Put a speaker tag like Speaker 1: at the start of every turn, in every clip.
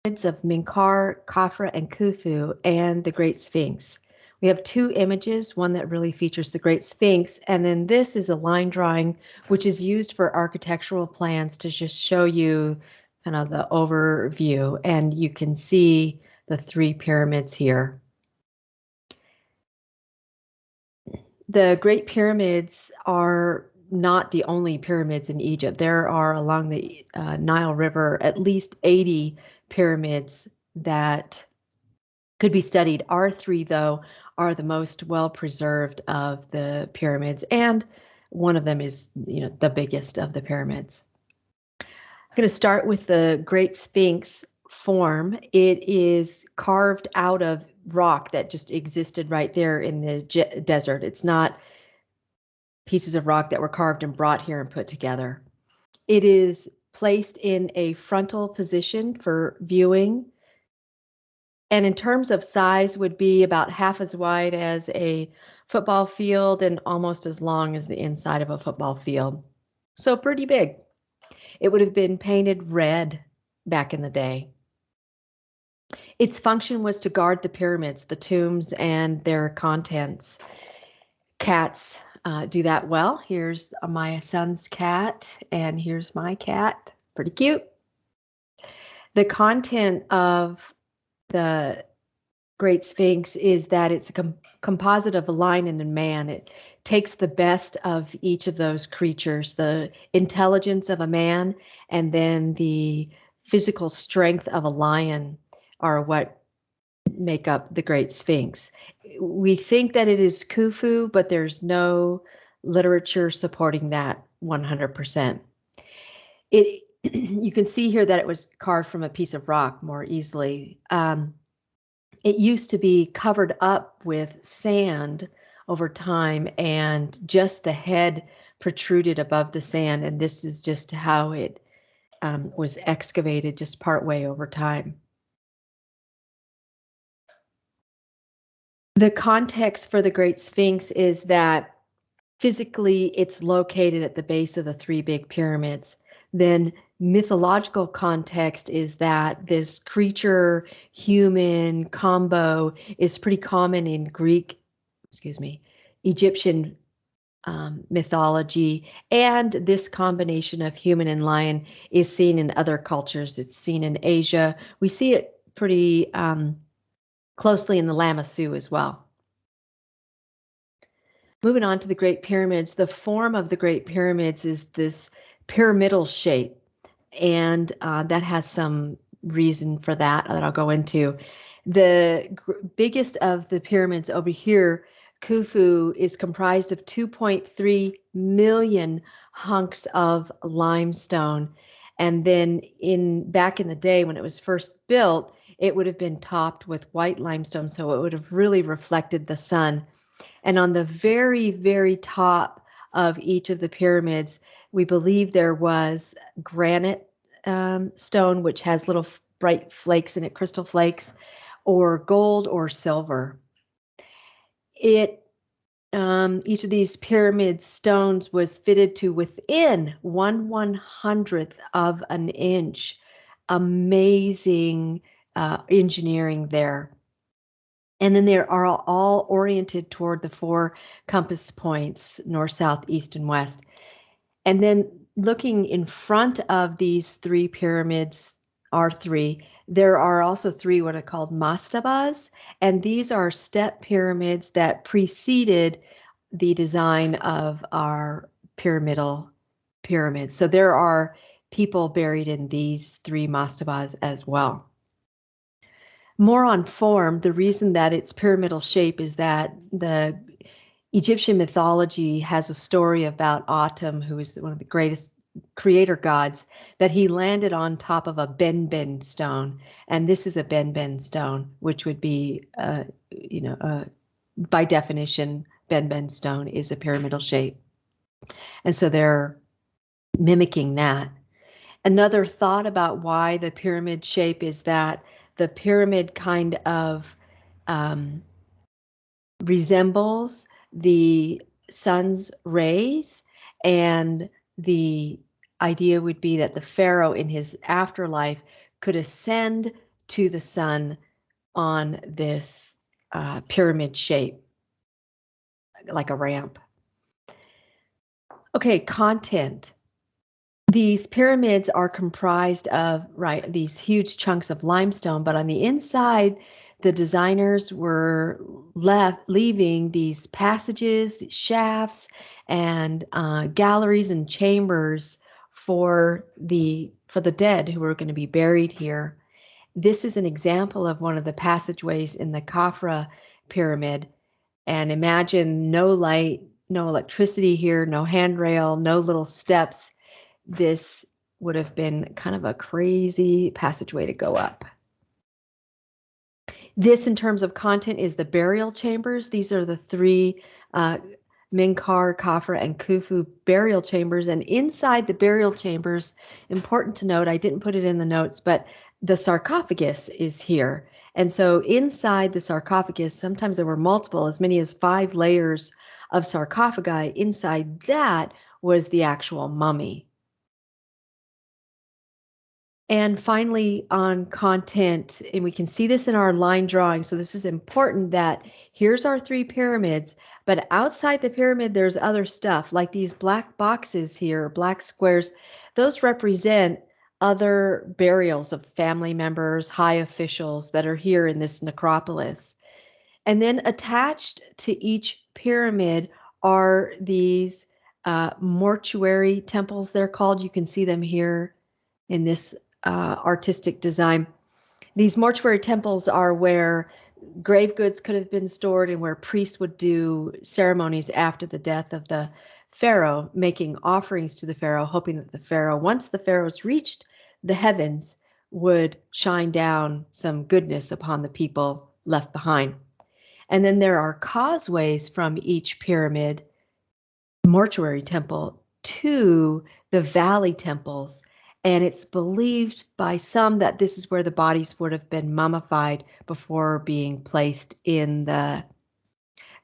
Speaker 1: Of Menkaura, Khafre, and Khufu, and the Great Sphinx. We have two images, one that really features the Great Sphinx, and then this is a line drawing which is used for architectural plans to just show you kind of the overview, and you can see the three pyramids here. The Great Pyramids are not the only pyramids in Egypt. There are along the Nile River at least 80 pyramids that could be studied. Our three, though, are the most well preserved of the pyramids, and one of them is, the biggest of the pyramids. I'm going to start with the Great Sphinx form. It is carved out of rock that just existed right there in the desert. It's not pieces of rock that were carved and brought here and put together. It is placed in a frontal position for viewing, and in terms of size would be about half as wide as a football field and almost as long as the inside of a football field. So pretty big. It would have been painted red back in the day. Its function was to guard the pyramids, the tombs, and their contents. Cats do that well. Here's my son's cat, and here's my cat. Pretty cute. The content of the Great Sphinx is that it's a composite of a lion and a man. It takes the best of each of those creatures, the intelligence of a man and then the physical strength of a lion are what make up the Great Sphinx. We think that it is Khufu, but there's no literature supporting that 100%. You can see here that it was carved from a piece of rock more easily. It used to be covered up with sand over time, and just the head protruded above the sand, and this is just how it was excavated just partway over time. The context for the Great Sphinx is that physically it's located at the base of the three big pyramids. Then mythological context is that this creature human combo is pretty common in Egyptian mythology, and this combination of human and lion is seen in other cultures. It's seen in Asia. We see it pretty closely in the Lamassu as well. Moving on to the Great Pyramids, the form of the Great Pyramids is this pyramidal shape, and that has some reason for that I'll go into. The biggest of the pyramids over here, Khufu, is comprised of 2.3 million hunks of limestone, and then back in the day when it was first built, it would have been topped with white limestone, so it would have really reflected the sun. And on the very, very top of each of the pyramids, we believe there was granite stone, which has little bright flakes in it, crystal flakes, or gold or silver. Each of these pyramid stones was fitted to within 1/100th of an inch. Amazing engineering there. And then they are all oriented toward the four compass points, north, south, east, and west. And then looking in front of these three pyramids, there are also three what are called mastabas, and these are step pyramids that preceded the design of our pyramidal pyramids. So there are people buried in these three mastabas as well. More on form, the reason that it's pyramidal shape is that the Egyptian mythology has a story about Atum, who is one of the greatest creator gods, that he landed on top of a benben stone, and this is a benben stone, which would be, by definition, benben stone is a pyramidal shape, and so they're mimicking that. Another thought about why the pyramid shape is that the pyramid kind of resembles the sun's rays, and the idea would be that the pharaoh in his afterlife could ascend to the sun on this pyramid shape, like a ramp. Okay, content. These pyramids are comprised of, right, these huge chunks of limestone, but on the inside, the designers were leaving these passages, these shafts, and galleries and chambers for the dead who were going to be buried here. This is an example of one of the passageways in the Khafre pyramid. And imagine no light, no electricity here, no handrail, no little steps. This would have been kind of a crazy passageway to go up. This, in terms of content, is the burial chambers. These are the three Menkaura, Khafre, and Khufu burial chambers. And inside the burial chambers, important to note, I didn't put it in the notes, but the sarcophagus is here. And so inside the sarcophagus, sometimes there were multiple, as many as 5 layers of sarcophagi. Inside that was the actual mummy. And finally, on content, and we can see this in our line drawing. So this is important that here's our 3 pyramids, but outside the pyramid, there's other stuff like these black boxes here, black squares. Those represent other burials of family members, high officials that are here in this necropolis. And then attached to each pyramid are these mortuary temples, they're called. You can see them here in this artistic design. These mortuary temples are where grave goods could have been stored and where priests would do ceremonies after the death of the pharaoh, making offerings to the pharaoh, hoping that the pharaoh, once the pharaohs reached the heavens, would shine down some goodness upon the people left behind. And then there are causeways from each pyramid, mortuary temple, to the valley temples. And it's believed by some that this is where the bodies would have been mummified before being placed in the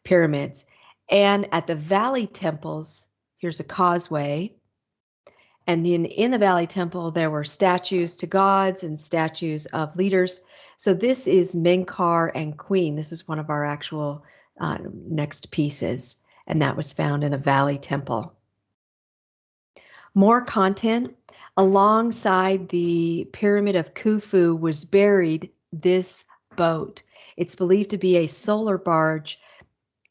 Speaker 1: pyramids. And at the valley temples, here's a causeway. And then in the valley temple, there were statues to gods and statues of leaders. So this is Menkaura and Queen. This is one of our actual next pieces. And that was found in a valley temple. More content. Alongside the pyramid of Khufu was buried this boat. It's believed to be a solar barge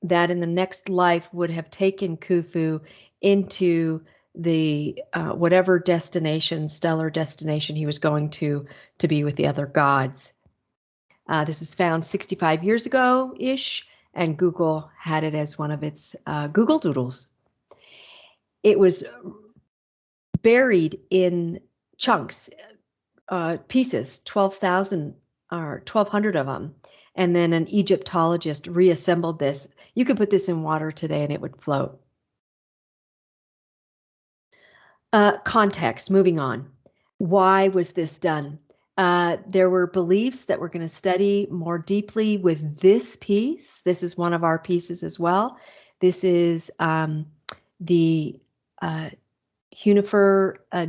Speaker 1: that in the next life would have taken Khufu into the whatever destination, stellar destination he was going to be with the other gods. This was found 65 years ago-ish, and Google had it as one of its Google Doodles. It was buried in chunks, pieces, 12,000 or 1,200 of them. And then an Egyptologist reassembled this. You could put this in water today and it would float. Context, moving on. Why was this done? There were beliefs that we're going to study more deeply with this piece. This is one of our pieces as well. This is the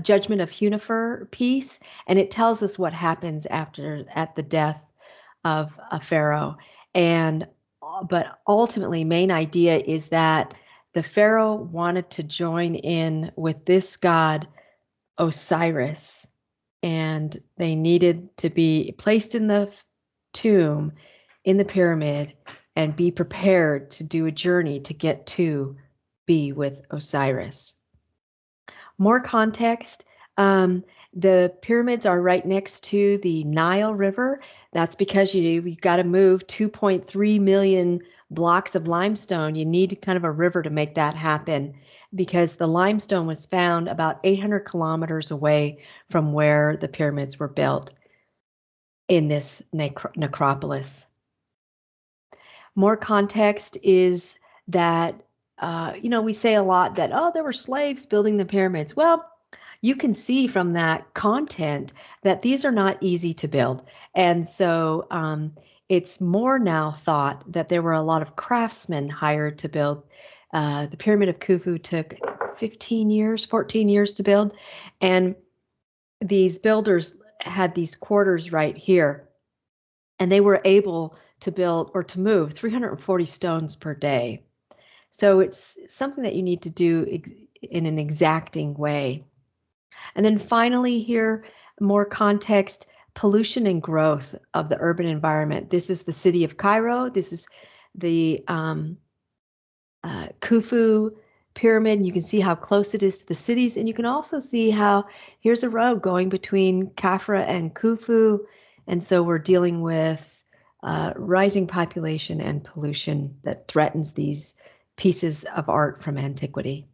Speaker 1: Judgment of Khafre piece, and it tells us what happens at the death of a pharaoh. But ultimately, main idea is that the pharaoh wanted to join in with this god Osiris, and they needed to be placed in the tomb in the pyramid and be prepared to do a journey to get to be with Osiris. More context, the pyramids are right next to the Nile River. That's because you've got to move 2.3 million blocks of limestone. You need kind of a river to make that happen because the limestone was found about 800 kilometers away from where the pyramids were built in this necropolis. More context is that we say a lot that, oh, there were slaves building the pyramids. Well, you can see from that content that these are not easy to build. And so it's more now thought that there were a lot of craftsmen hired to build. The Pyramid of Khufu took 14 years to build. And these builders had these quarters right here. and they were able to build or to move 340 stones per day. So it's something that you need to do in an exacting way. And then finally, here, more context: pollution and growth of the urban environment. This is the city of Cairo. This is the Khufu pyramid. You can see how close it is to the cities, and you can also see how here's a road going between Khafre and Khufu, and so we're dealing with rising population and pollution that threatens these pieces of art from antiquity.